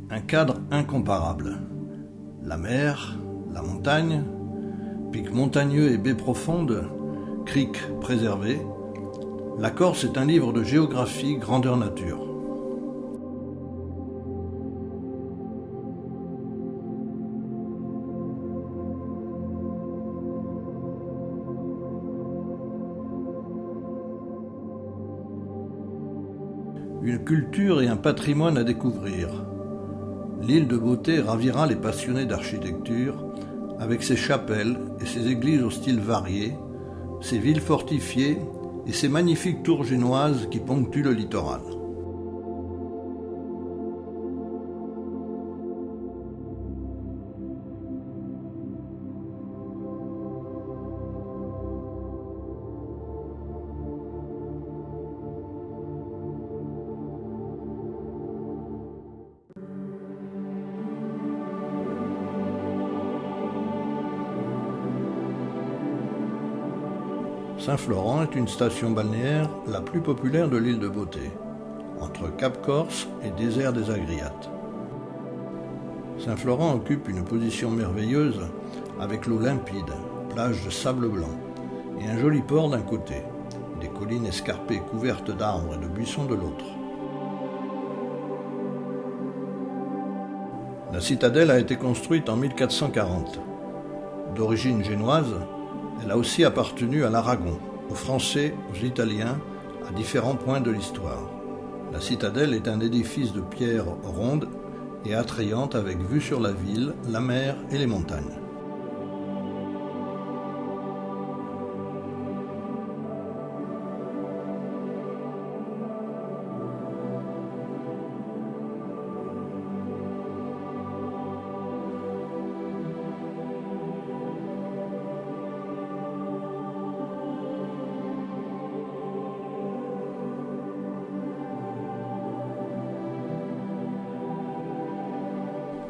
Un cadre incomparable. La mer, la montagne, pics montagneux et baies profondes, criques préservées. La Corse est un livre de géographie grandeur nature. Une culture et un patrimoine à découvrir. L'île de Beauté ravira les passionnés d'architecture avec ses chapelles et ses églises au style varié, ses villes fortifiées et ses magnifiques tours génoises qui ponctuent le littoral. Saint-Florent est une station balnéaire la plus populaire de l'île de Beauté, entre Cap-Corse et désert des Agriates. Saint-Florent occupe une position merveilleuse avec l'eau limpide, plage de sable blanc et un joli port d'un côté, des collines escarpées couvertes d'arbres et de buissons de l'autre. La citadelle a été construite en 1440. D'origine génoise, elle a aussi appartenu à l'Aragon, aux Français, aux Italiens, à différents points de l'histoire. La citadelle est un édifice de pierre ronde et attrayante avec vue sur la ville, la mer et les montagnes.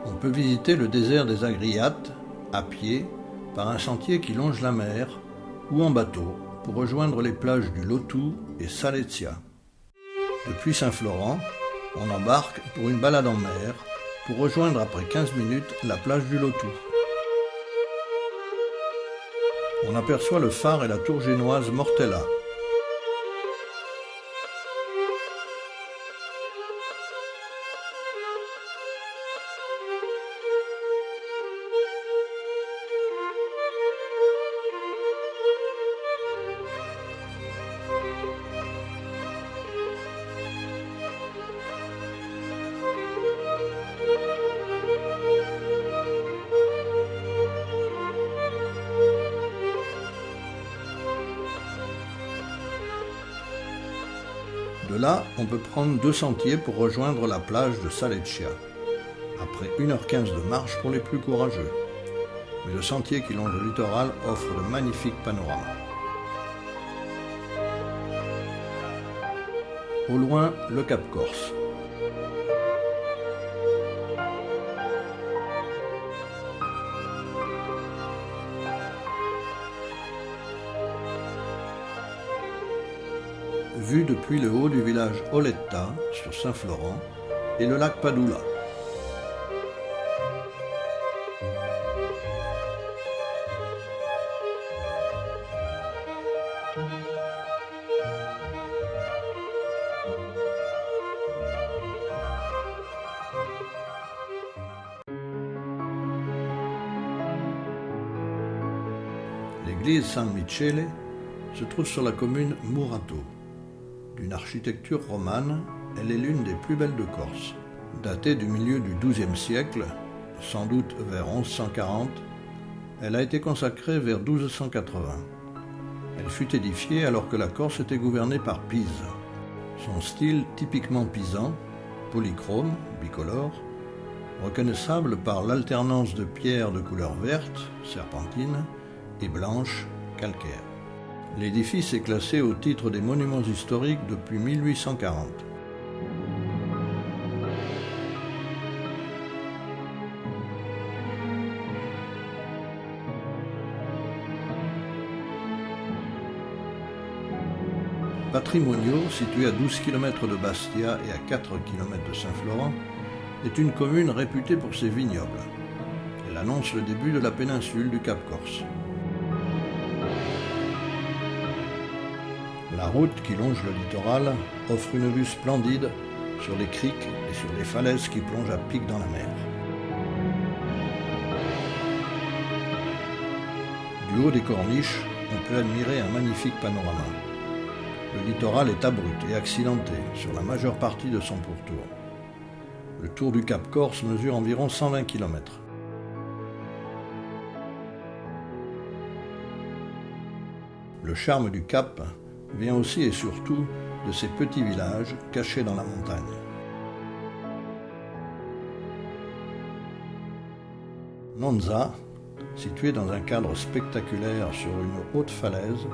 On peut visiter le désert des Agriates à pied par un sentier qui longe la mer ou en bateau pour rejoindre les plages du Lotou et Salezia. Depuis Saint-Florent, on embarque pour une balade en mer pour rejoindre après 15 minutes la plage du Lotou. On aperçoit le phare et la tour génoise Mortella. De là, on peut prendre 2 sentiers pour rejoindre la plage de Salezia, après 1h15 de marche pour les plus courageux. Mais le sentier qui longe le littoral offre de magnifiques panoramas. Au loin, le Cap Corse. Vue depuis le haut du village Oletta, sur Saint-Florent, et le lac Padula. L'église San Michele se trouve sur la commune Murato. D'une architecture romane, elle est l'une des plus belles de Corse. Datée du milieu du XIIe siècle, sans doute vers 1140, elle a été consacrée vers 1280. Elle fut édifiée alors que la Corse était gouvernée par Pise. Son style typiquement pisan, polychrome, bicolore, reconnaissable par l'alternance de pierres de couleur verte, serpentine, et blanche, calcaire. L'édifice est classé au titre des monuments historiques depuis 1840. Patrimoniaux, situé à 12 km de Bastia et à 4 km de Saint-Florent, est une commune réputée pour ses vignobles. Elle annonce le début de la péninsule du Cap Corse. La route qui longe le littoral offre une vue splendide sur les criques et sur les falaises qui plongent à pic dans la mer. Du haut des corniches, on peut admirer un magnifique panorama. Le littoral est abrupt et accidenté sur la majeure partie de son pourtour. Le tour du Cap Corse mesure environ 120 km. Le charme du Cap vient aussi et surtout de ces petits villages cachés dans la montagne. Nonza, situé dans un cadre spectaculaire sur une haute falaise,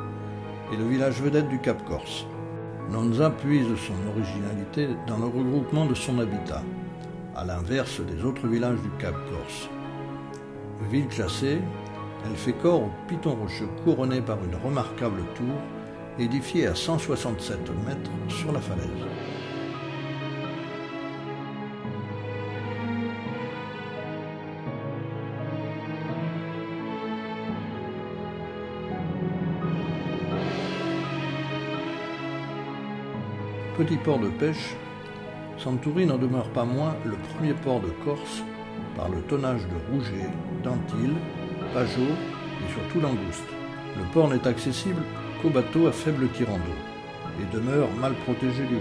est le village vedette du Cap Corse. Nonza puise son originalité dans le regroupement de son habitat, à l'inverse des autres villages du Cap Corse. Ville classée, elle fait corps au piton rocheux couronné par une remarquable tour édifiée à 167 mètres sur la falaise. Petit port de pêche, Santouri n'en demeure pas moins le premier port de Corse par le tonnage de rougets, d'antilles, pageaux et surtout langoustes. Le port n'est accessible qu'aux bateaux à faible tirant d'eau et demeure mal protégé du vent.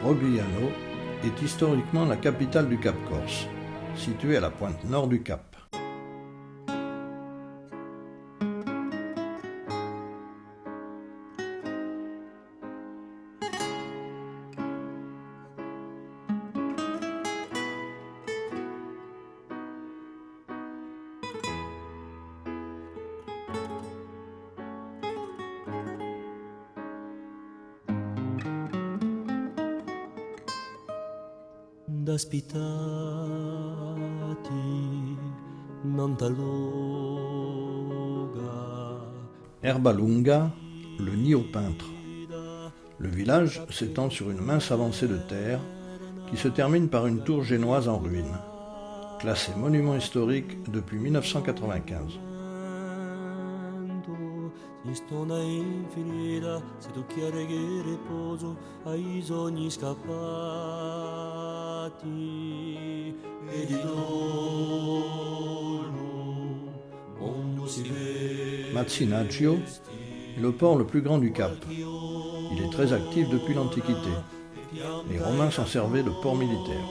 Rogliano est historiquement la capitale du Cap Corse, située à la pointe nord du Cap. Ospitati Nantaluga. Erbalunga, le nid aux peintres. Le village s'étend sur une mince avancée de terre qui se termine par une tour génoise en ruine, classée monument historique depuis 1995. Mazzinaggio est le port le plus grand du Cap. Il est très actif depuis l'Antiquité. Les Romains s'en servaient de port militaire.